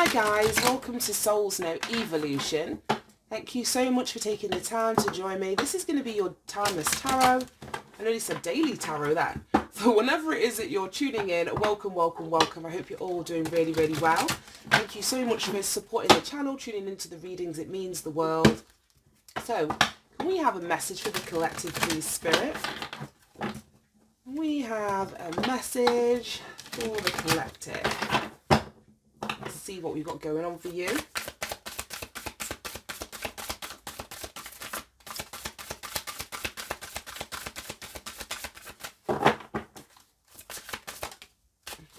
Hi guys, welcome to Soul's Note Evolution. Thank you so much for taking the time to join me. This is going to be your timeless tarot. I know it's a daily tarot then. So whenever it is that you're tuning in, welcome, welcome, welcome. I hope you're all doing really, really well. Thank you so much for supporting the channel, tuning into the readings. It means the world. So, can we have a message for the collective, please, Spirit? We have a message for the collective. Let's see what we've got going on for you.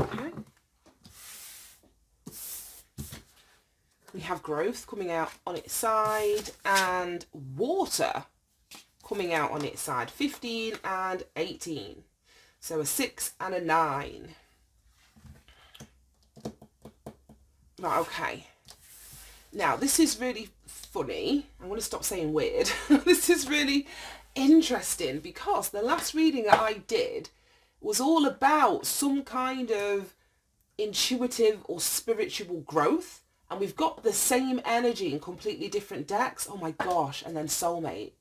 Okay. We have growth coming out on its side and water coming out on its side. 15 and 18. So a 6 and a 9. Right, okay. Now, this is really funny. I'm going to stop saying weird. This is really interesting because the last reading that I did was all about some kind of intuitive or spiritual growth. And we've got the same energy in completely different decks. Oh my gosh. And then soulmate.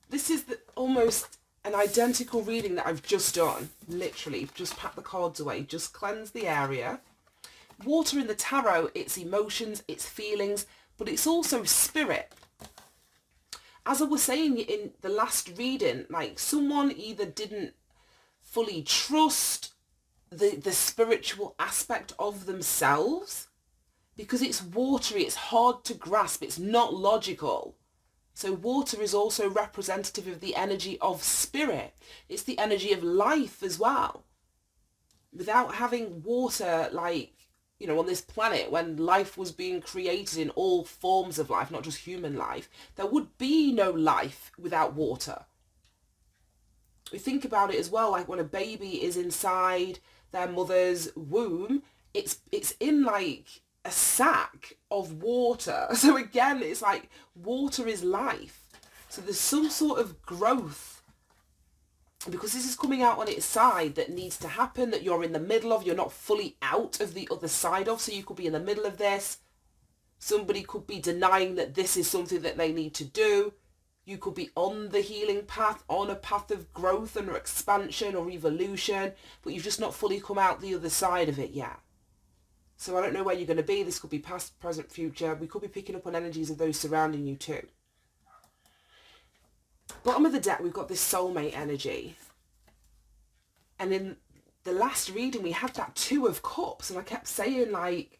This is almost an identical reading that I've just done. Literally, just pack the cards away. Just cleanse the area. Water in the tarot, it's emotions, it's feelings, but it's also spirit. As I was saying in the last reading, like someone either didn't fully trust the spiritual aspect of themselves because it's watery, it's hard to grasp, it's not logical. So water is also representative of the energy of spirit. It's the energy of life as well. Without having water, like, you know, on this planet, when life was being created in all forms of life, not just human life, there would be no life without water. We think about it as well, like when a baby is inside their mother's womb, it's in like a sack of water. So again, it's like water is life. So there's some sort of growth, because this is coming out on its side, that needs to happen, that you're in the middle of, you're not fully out of the other side of, so you could be in the middle of this. Somebody could be denying that this is something that they need to do. You could be on the healing path, on a path of growth and expansion or evolution, but you've just not fully come out the other side of it yet. So I don't know where you're going to be. This could be past, present, future. We could be picking up on energies of those surrounding you too. Bottom of the deck, we've got this soulmate energy. And in the last reading, we had that 2 of cups. And I kept saying, like,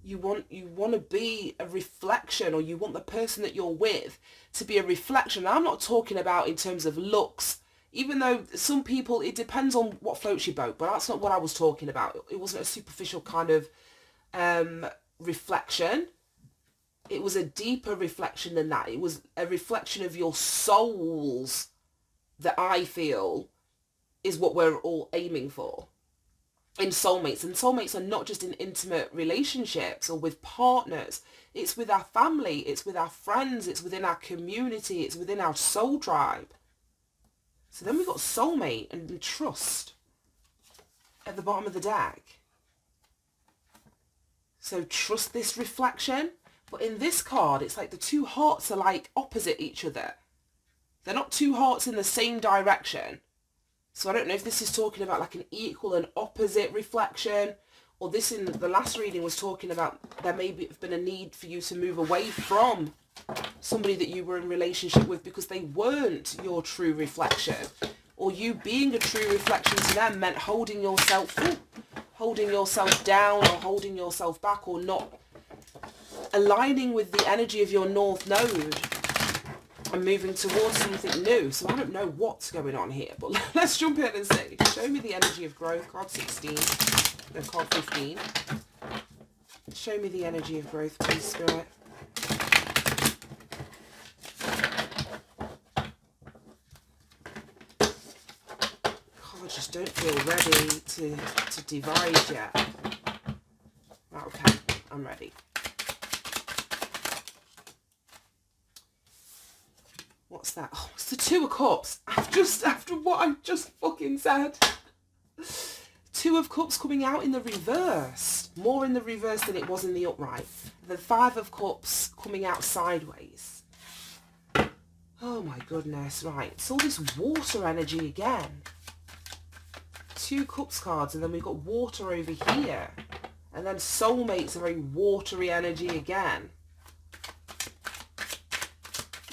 you want to be a reflection, or you want the person that you're with to be a reflection. Now, I'm not talking about in terms of looks, even though some people, it depends on what floats your boat. But that's not what I was talking about. It wasn't a superficial kind of reflection. It was a deeper reflection than that. It was a reflection of your souls that I feel is what we're all aiming for in soulmates. And soulmates are not just in intimate relationships or with partners. It's with our family. It's with our friends. It's within our community. It's within our soul tribe. So then we've got soulmate and trust at the bottom of the deck. So trust this reflection. But in this card, it's like the 2 hearts are like opposite each other. They're not 2 hearts in the same direction. So I don't know if this is talking about like an equal and opposite reflection, or this in the last reading was talking about there may have been a need for you to move away from somebody that you were in relationship with because they weren't your true reflection. Or you being a true reflection to them meant holding yourself down, or holding yourself back, or not aligning with the energy of your north node and moving towards something new. So I don't know what's going on here, but let's jump in and see. Show me the energy of growth. Card 16. No, card 15. Show me the energy of growth, please, Spirit. God, I just don't feel ready to divide yet. Okay, I'm ready. What's that? Oh, it's the 2 of Cups. After what I've just fucking said. Two of Cups coming out in the reverse. More in the reverse than it was in the upright. The Five of Cups coming out sideways. Oh my goodness, right. It's all this water energy again. Two Cups cards, and then we've got water over here. And then soulmates are very watery energy again.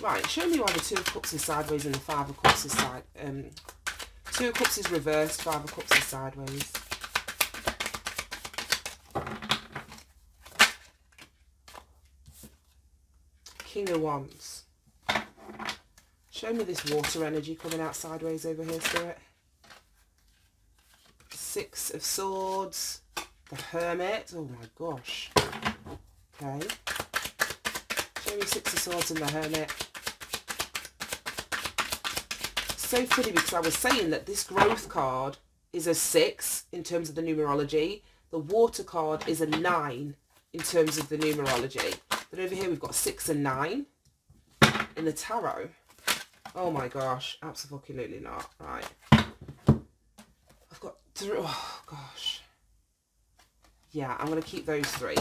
Right, show me why the Two of Cups is sideways and the Five of Cups is Two of Cups is reversed, Five of Cups is sideways. King of Wands. Show me this water energy coming out sideways over here, Spirit. Six of Swords. The Hermit. Oh my gosh. Okay. Show me Six of Swords and the Hermit. So funny because I was saying that this growth card is a 6 in terms of the numerology. The water card is a 9 in terms of the numerology. But over here we've got 6 and 9 in the tarot. Oh my gosh, absolutely not. Right. I've got 3. Oh gosh. Yeah, I'm going to keep those 3.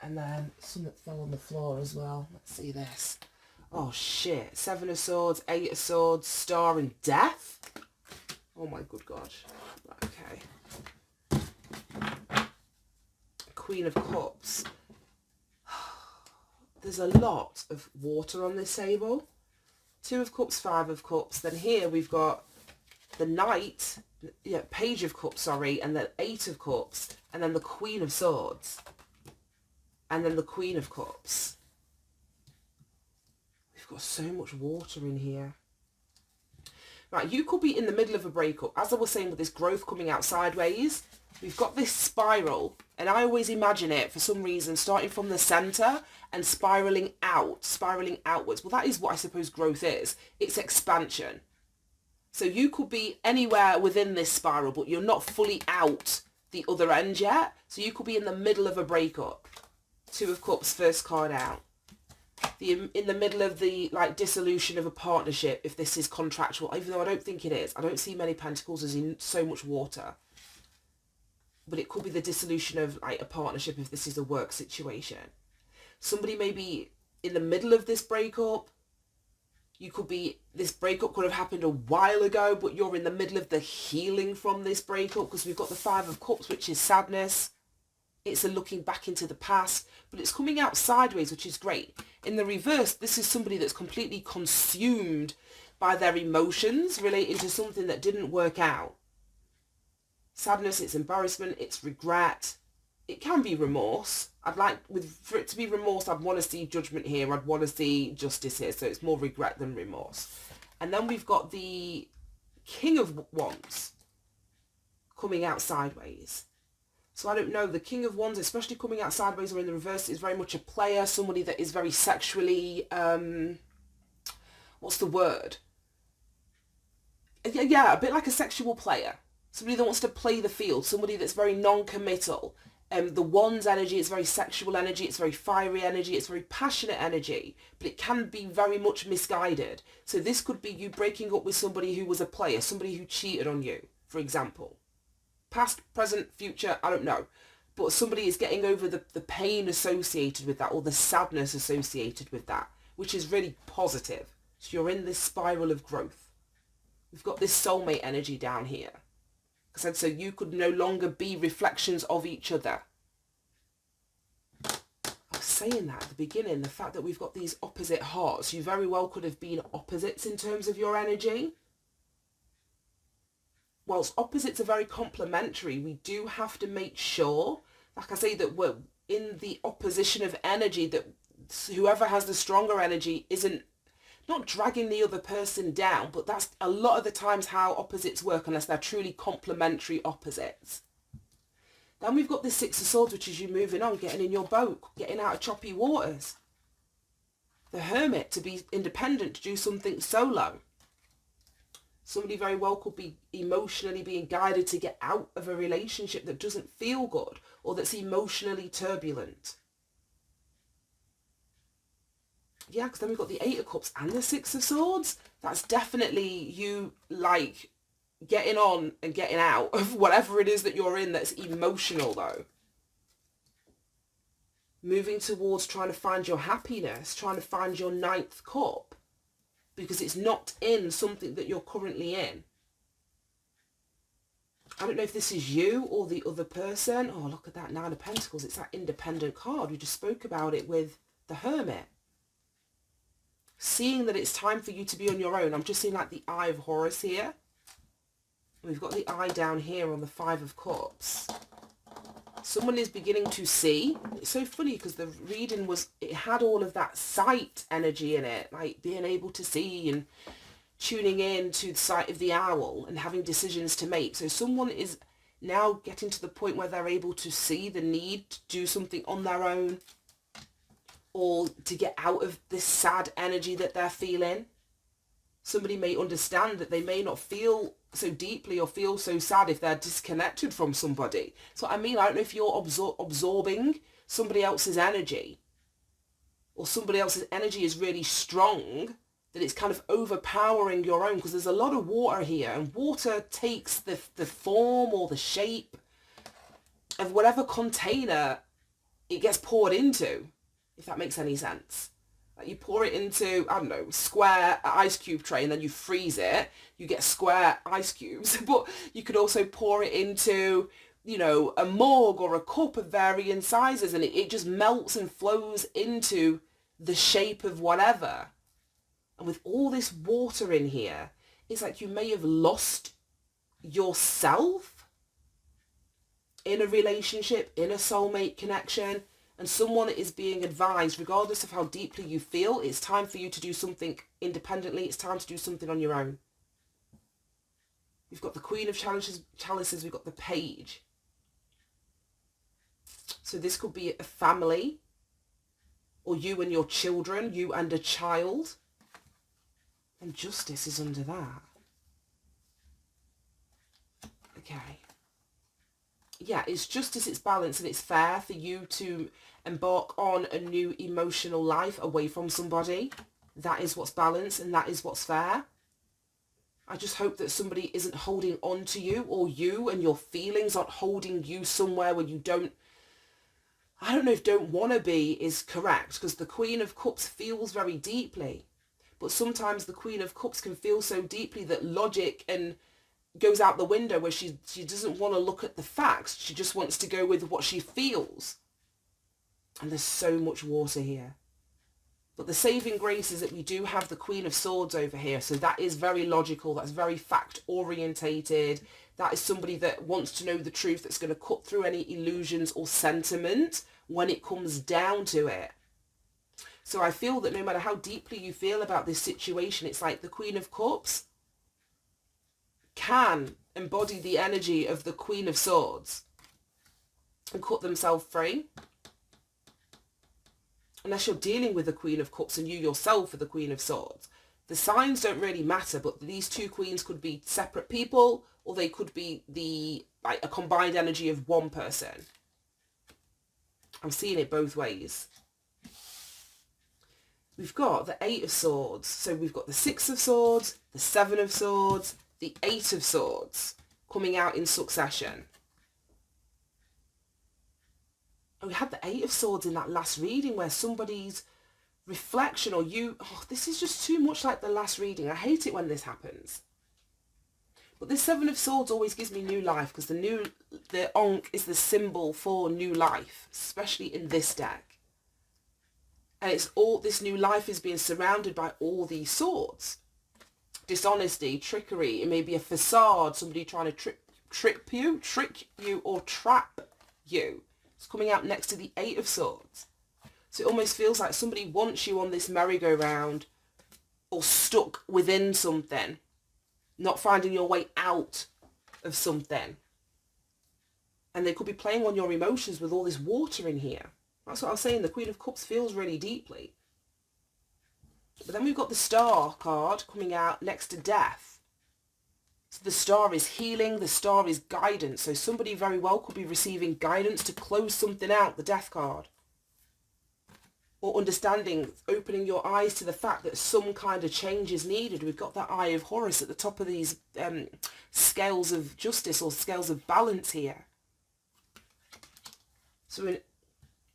And then some that fell on the floor as well. Let's see this. Oh shit. 7 of Swords, 8 of Swords, Star and Death. Oh my good God. Right, okay. Queen of Cups. There's a lot of water on this table. 2 of Cups, 5 of Cups. Then here we've got the Knight, yeah, Page of Cups, sorry, and then 8 of Cups, and then the Queen of Swords, and then the Queen of Cups. We've got so much water in here. Right, you could be in the middle of a breakup. As I was saying with this growth coming out sideways, we've got this spiral, and I always imagine it, for some reason, starting from the centre and spiralling outwards. Well, that is what I suppose growth is. It's expansion. So you could be anywhere within this spiral, but you're not fully out the other end yet. So you could be in the middle of a breakup. 2 of Cups, first card out. In the middle of the dissolution of a partnership, if this is contractual, even though I don't think it is. I don't see many pentacles as in so much water. But it could be the dissolution of a partnership if this is a work situation. Somebody may be in the middle of this breakup. You could be, this breakup could have happened a while ago, but you're in the middle of the healing from this breakup, because we've got the 5 of Cups, which is sadness. It's a looking back into the past, but it's coming out sideways, which is great. In the reverse, this is somebody that's completely consumed by their emotions relating to something that didn't work out. Sadness, it's embarrassment, it's regret. It can be remorse. For it to be remorse, I'd want to see judgment here. I'd want to see justice here. So it's more regret than remorse. And then we've got the King of Wands coming out sideways. So I don't know, the King of Wands, especially coming out sideways or in the reverse, is very much a player, somebody that is very sexually, what's the word? Yeah, a bit like a sexual player. Somebody that wants to play the field, somebody that's very non-committal. The Wands energy is very sexual energy, it's very fiery energy, it's very passionate energy, but it can be very much misguided. So this could be you breaking up with somebody who was a player, somebody who cheated on you, for example. Past, present, future, I don't know. But somebody is getting over the pain associated with that, or the sadness associated with that, which is really positive. So you're in this spiral of growth. We've got this soulmate energy down here. I said, so you could no longer be reflections of each other. I was saying that at the beginning, the fact that we've got these opposite hearts, you very well could have been opposites in terms of your energy. Whilst opposites are very complementary, we do have to make sure, like I say, that we're in the opposition of energy, that whoever has the stronger energy isn't not dragging the other person down, but that's a lot of the times how opposites work, unless they're truly complementary opposites. Then we've got the 6 of Swords, which is you moving on, getting in your boat, getting out of choppy waters. The Hermit, to be independent, to do something solo. Somebody very well could be emotionally being guided to get out of a relationship that doesn't feel good, or that's emotionally turbulent. Yeah, because then we've got the 8 of Cups and the 6 of Swords. That's definitely you, getting on and getting out of whatever it is that you're in that's emotional though. Moving towards trying to find your happiness, trying to find your ninth cup, because it's not in something that you're currently in. I don't know if this is you or the other person. Oh, look at that, Nine of Pentacles. It's that independent card. We just spoke about it with the Hermit. Seeing that it's time for you to be on your own. I'm just seeing like the Eye of Horus here. We've got the eye down here on the Five of Cups. Someone is beginning to see. It's so funny because the reading was, it had all of that sight energy in it, like being able to see and tuning in to the sight of the owl and having decisions to make. So someone is now getting to the point where they're able to see the need to do something on their own, or to get out of this sad energy that they're feeling. Somebody may understand that they may not feel so deeply or feel so sad if they're disconnected from somebody. So I mean, I don't know if you're absorbing somebody else's energy, or somebody else's energy is really strong, that it's kind of overpowering your own, because there's a lot of water here, and water takes the form or the shape of whatever container it gets poured into, if that makes any sense. Like you pour it into, I don't know, square ice cube tray, and then you freeze it, you get square ice cubes. But you could also pour it into, you know, a mug or a cup of varying sizes, and it just melts and flows into the shape of whatever. And with all this water in here, it's like you may have lost yourself in a relationship, in a soulmate connection. And someone is being advised, regardless of how deeply you feel, it's time for you to do something independently. It's time to do something on your own. We've got the Queen of Chalices. We've got the Page. So this could be a family, or you and your children, you and a child. And Justice is under that. Okay. Yeah, it's justice, it's balance, and it's fair for you to embark on a new emotional life away from somebody. That is what's balanced, and that is what's fair. I just hope that somebody isn't holding on to you, or you and your feelings aren't holding you somewhere where you don't, I don't know if don't want to be is correct, because the Queen of Cups feels very deeply. But sometimes the Queen of Cups can feel so deeply that logic and goes out the window, where she doesn't want to look at the facts. She just wants to go with what she feels. And there's so much water here. But the saving grace is that we do have the Queen of Swords over here. So that is very logical. That's very fact orientated. That is somebody that wants to know the truth, that's going to cut through any illusions or sentiment when it comes down to it. So I feel that no matter how deeply you feel about this situation, it's like the Queen of Cups can embody the energy of the Queen of Swords and cut themselves free. Unless you're dealing with the Queen of Cups and you yourself are the Queen of Swords. The signs don't really matter, but these two queens could be separate people, or they could be a combined energy of one person. I'm seeing it both ways. We've got the Eight of Swords. So we've got the Six of Swords, the Seven of Swords, the Eight of Swords coming out in succession. And we had the Eight of Swords in that last reading, where somebody's reflection, or you, this is just too much like the last reading. I hate it when this happens. But this Seven of Swords always gives me new life, because the Ankh is the symbol for new life, especially in this deck. And it's all, this new life is being surrounded by all these swords. Dishonesty, trickery, it may be a facade, somebody trying to trick you or trap you. It's coming out next to the Eight of Swords. So it almost feels like somebody wants you on this merry-go-round, or stuck within something, not finding your way out of something. And they could be playing on your emotions with all this water in here. That's what I was saying, the Queen of Cups feels really deeply. But then we've got the Star card coming out next to Death. So the Star is healing, the Star is guidance. So somebody very well could be receiving guidance to close something out, the Death card. or understanding, opening your eyes to the fact that some kind of change is needed. We've got that eye of Horus at the top of these scales of justice or scales of balance here. So when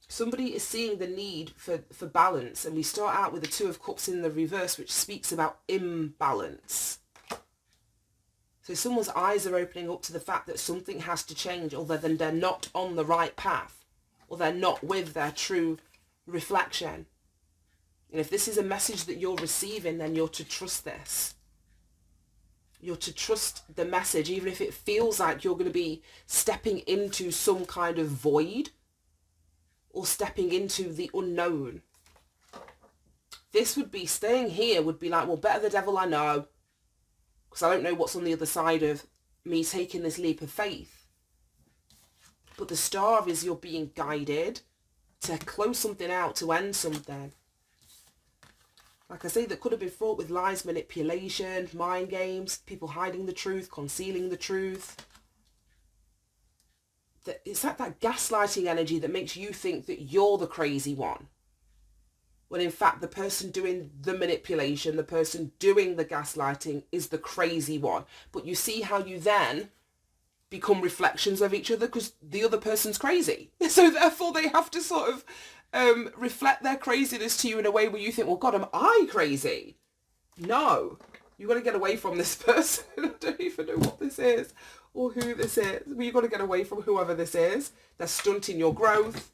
somebody is seeing the need for balance, and we start out with the Two of Cups in the reverse, which speaks about imbalance. So someone's eyes are opening up to the fact that something has to change, or that they're not on the right path, or they're not with their true reflection. And if this is a message that you're receiving, then you're to trust this. You're to trust the message, even if it feels like you're going to be stepping into some kind of void or stepping into the unknown. This would be, staying here would be like, well, better the devil I know, because I don't know what's on the other side of me taking this leap of faith. But the star is you're being guided to close something out, to end something. Like I say, that could have been fraught with lies, manipulation, mind games, people hiding the truth, concealing the truth. It's like that gaslighting energy that makes you think that you're the crazy one, when in fact the person doing the manipulation, the person doing the gaslighting is the crazy one. But you see how you then become reflections of each other, because the other person's crazy. So therefore they have to sort of reflect their craziness to you in a way where you think, well, God, am I crazy? No, you've got to get away from this person. I don't even know what this is or who this is. But you've got to get away from whoever this is. They're stunting your growth.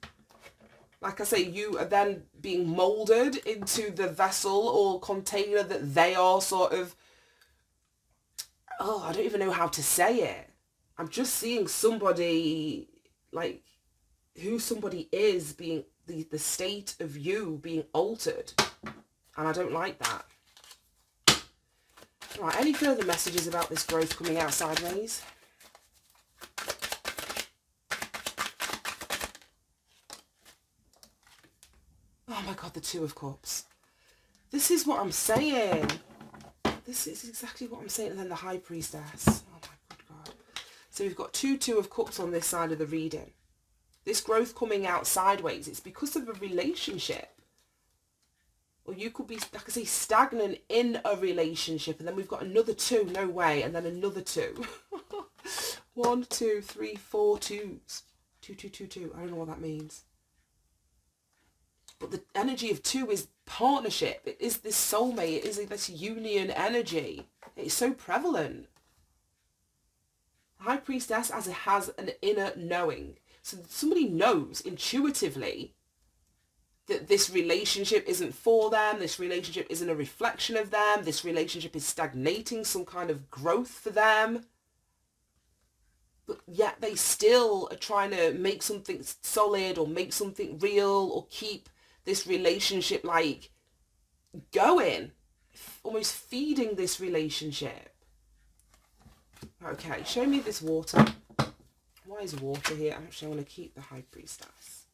Like I say, you are then being molded into the vessel or container that they are sort of, I don't even know how to say it. I'm just seeing somebody, like, who somebody is being, the state of you being altered. And I don't like that. Right, any further messages about this growth coming out sideways? Oh my God, the Two of Cups. This is what I'm saying. This is exactly what I'm saying. And then the High Priestess. Oh my good God. So we've got Two of Cups on this side of the reading. This growth coming out sideways, it's because of a relationship. Or you could be, like I say, stagnant in a relationship. And then we've got another two, no way. And then another two. 1, 2, 3, 4 twos. 2, 2, 2, 2. I don't know what that means. But the energy of two is partnership. It is this soulmate. It is this union energy. It's so prevalent. The High Priestess has an inner knowing. So somebody knows intuitively that this relationship isn't for them. This relationship isn't a reflection of them. This relationship is stagnating some kind of growth for them. But yet they still are trying to make something solid or make something real or keep this relationship like going, almost feeding this relationship. Okay, show me this water. Why is water here? Actually, I want to keep the High Priestess,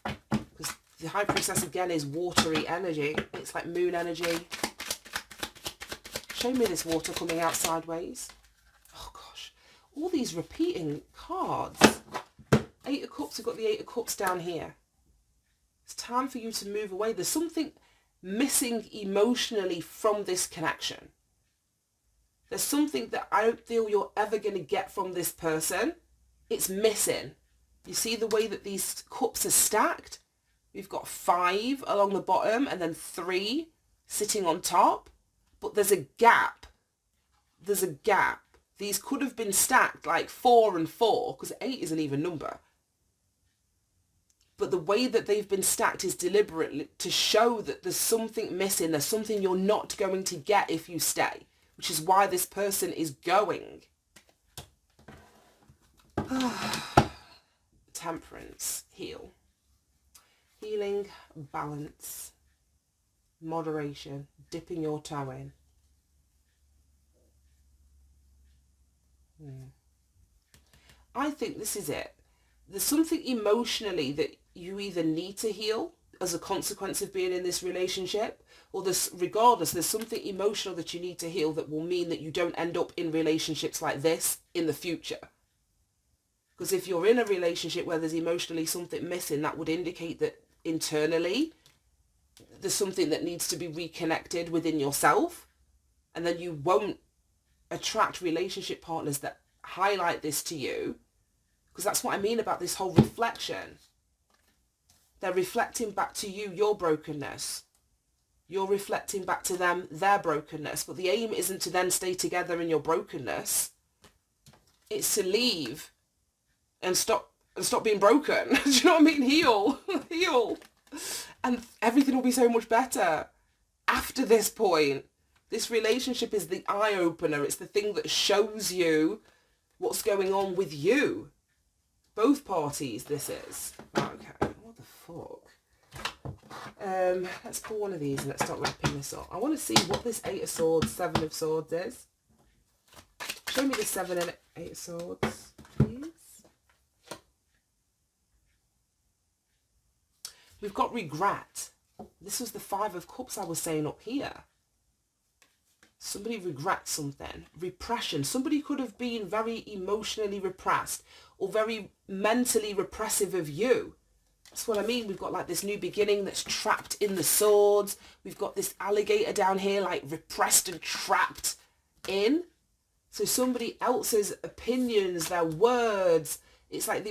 because the High Priestess again is watery energy. It's like moon energy. Show me this water coming out sideways. Oh gosh, all these repeating cards. 8 of Cups, we've got the 8 of Cups down here. It's time for you to move away. There's something missing emotionally from this connection. There's something that I don't feel you're ever going to get from this person. It's missing. You see the way that these cups are stacked? We've got 5 along the bottom and then 3 sitting on top. But there's a gap. There's a gap. These could have been stacked like 4 and 4, because 8 is an even number. But the way that they've been stacked is deliberately to show that there's something missing. There's something you're not going to get if you stay, which is why this person is going. Temperance, heal. Healing, balance, moderation, dipping your toe in. I think this is it. There's something emotionally that you either need to heal as a consequence of being in this relationship, or regardless, there's something emotional that you need to heal that will mean that you don't end up in relationships like this in the future. Because if you're in a relationship where there's emotionally something missing, that would indicate that internally. There's something that needs to be reconnected within yourself, and then you won't attract relationship partners that highlight this to you, because that's what I mean about this whole reflection. They're reflecting back to you your brokenness. You're reflecting back to them their brokenness. But the aim isn't to then stay together in your brokenness. It's to leave and stop being broken. Do you know what I mean? Heal. Heal. And everything will be so much better. After this point, this relationship is the eye-opener. It's the thing that shows you what's going on with you. Both parties, this is. Okay, what the fuck? Let's pull one of these and let's start wrapping this up. I want to see what this 8 of Swords, 7 of Swords is. Show me the 7 and 8 of Swords, please. We've got regret. This was the 5 of Cups I was saying up here. Somebody regrets something. Repression. Somebody could have been very emotionally repressed or very mentally repressive of you. That's what I mean. We've got like this new beginning that's trapped in the swords. We've got this alligator down here like repressed and trapped in. So somebody else's opinions, their words, it's like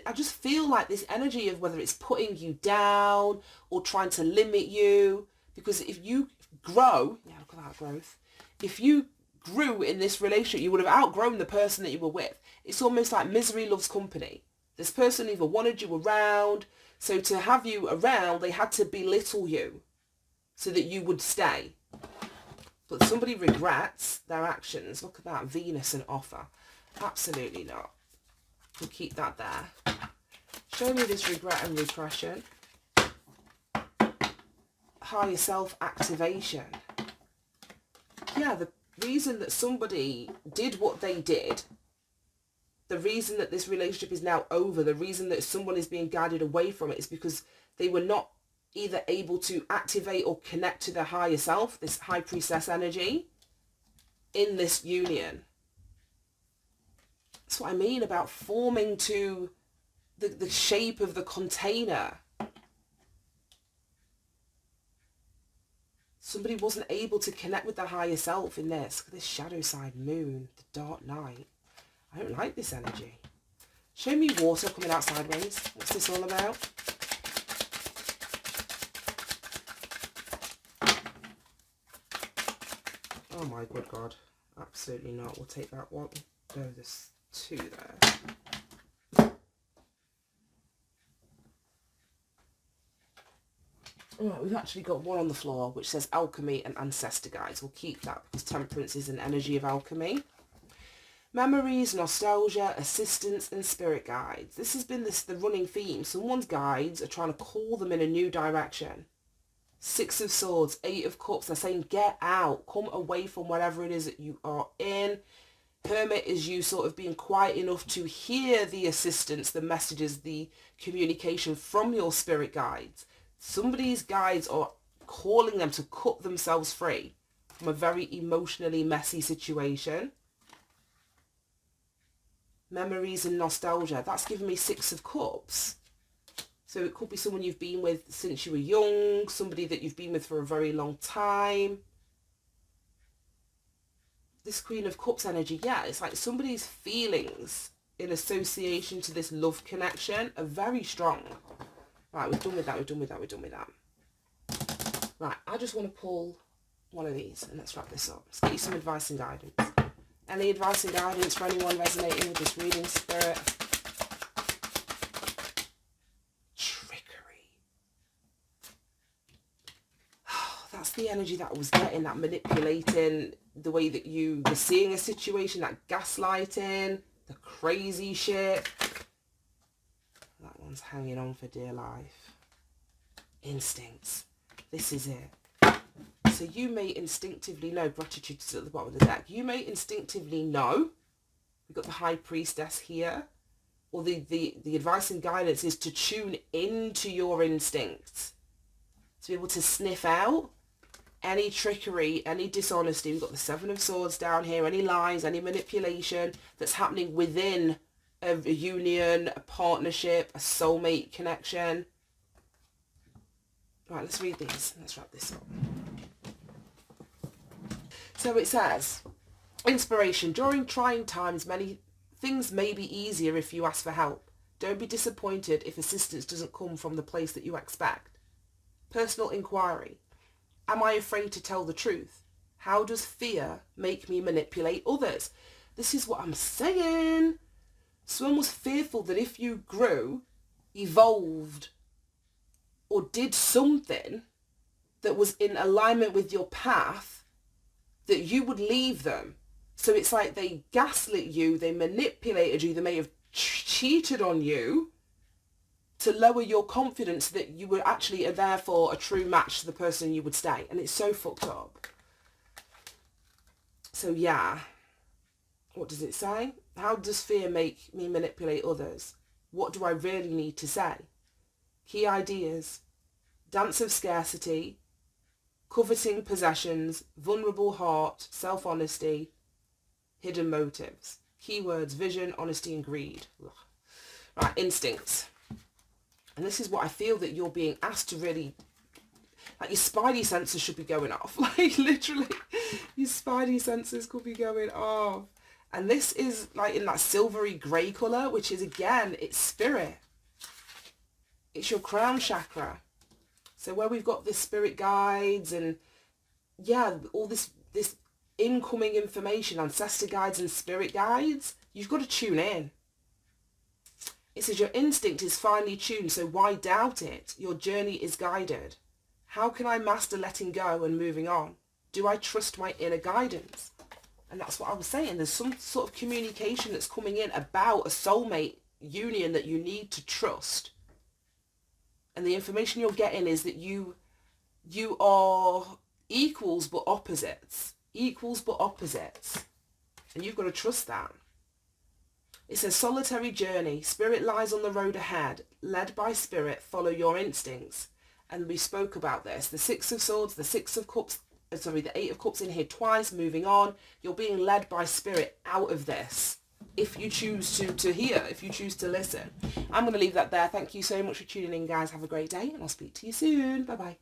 I just feel like this energy of whether it's putting you down or trying to limit you. Because if you grow, yeah, look at that growth. If you grew in this relationship, you would have outgrown the person that you were with. It's almost like misery loves company. This person either wanted you around, so to have you around, they had to belittle you so that you would stay. But somebody regrets their actions. Look at that, Venus and offer. Absolutely not. We'll keep that there. Show me this regret and repression. Higher self activation. Yeah, the reason that somebody did what they did, the reason that this relationship is now over, the reason that someone is being guided away from it is because they were not either able to activate or connect to their higher self, this high priestess energy, in this union. That's what I mean about forming to the shape of the container. Somebody wasn't able to connect with their higher self in this. Look at this shadow side moon, the dark night. I don't like this energy. Show me water coming out sideways. What's this all about? Oh my good God. Absolutely not. We'll take that one. No, there's 2 there. Alright, we've actually got 1 on the floor which says alchemy and ancestor guides. We'll keep that because temperance is an energy of alchemy. Memories, nostalgia, assistance and spirit guides. This has been the running theme. Someone's guides are trying to call them in a new direction. 6 of Swords, 8 of Cups. They're saying get out. Come away from whatever it is that you are in. Hermit is you sort of being quiet enough to hear the assistance, the messages, the communication from your spirit guides. Somebody's guides are calling them to cut themselves free from a very emotionally messy situation. Memories and nostalgia. That's giving me 6 of Cups. So it could be someone you've been with since you were young, somebody that you've been with for a very long time. This Queen of Cups energy, yeah, it's like somebody's feelings in association to this love connection are very strong. Right, we're done with that, we're done with that, we're done with that. Right, I just want to pull one of these and let's wrap this up. Let's get you some advice and guidance. Any advice and guidance for anyone resonating with this reading, Spirit? Trickery. That's the energy that I was getting, that manipulating, the way that you were seeing a situation, that gaslighting, the crazy shit. That one's hanging on for dear life. Instincts. This is it. So you may instinctively know, gratitude is at the bottom of the deck. You may instinctively know. We've got the High Priestess here. Or the advice and guidance is to tune into your instincts. To be able to sniff out any trickery, any dishonesty. We've got the 7 of Swords down here. Any lies, any manipulation that's happening within a union, a partnership, a soulmate connection. Right, let's read these. Let's wrap this up. So it says, inspiration. During trying times, many things may be easier if you ask for help. Don't be disappointed if assistance doesn't come from the place that you expect. Personal inquiry. Am I afraid to tell the truth? How does fear make me manipulate others? This is what I'm saying. Someone was fearful that if you grew, evolved, or did something that was in alignment with your path, that you would leave them. So it's like they gaslit you, they manipulated you, they may have cheated on you to lower your confidence that you were actually therefore a true match to the person you would stay. And it's so fucked up. So yeah, what does it say? How does fear make me manipulate others? What do I really need to say? Key ideas. Dance of scarcity, coveting possessions, vulnerable heart, self-honesty, hidden motives. Keywords, vision, honesty and greed. Ugh. Right, instincts. And this is what I feel that you're being asked to really, like your spidey senses should be going off. Like literally, your spidey senses could be going off. And this is like in that silvery grey colour, which is again, it's spirit. It's your crown chakra. So where we've got the spirit guides and yeah, all this incoming information, ancestor guides and spirit guides, you've got to tune in. It says your instinct is finely tuned, so why doubt it? Your journey is guided. How can I master letting go and moving on? Do I trust my inner guidance? And that's what I was saying. There's some sort of communication that's coming in about a soulmate union that you need to trust. And the information you're getting is that you are equals but opposites. Equals but opposites. And you've got to trust that. It's a solitary journey. Spirit lies on the road ahead. Led by spirit, follow your instincts. And we spoke about this. The Six of Swords, the Six of Cups, the Eight of Cups in here twice, moving on. You're being led by spirit out of this. If you choose to hear, if you choose to listen. I'm going to leave that there. Thank you so much for tuning in, guys. Have a great day, and I'll speak to you soon. Bye-bye.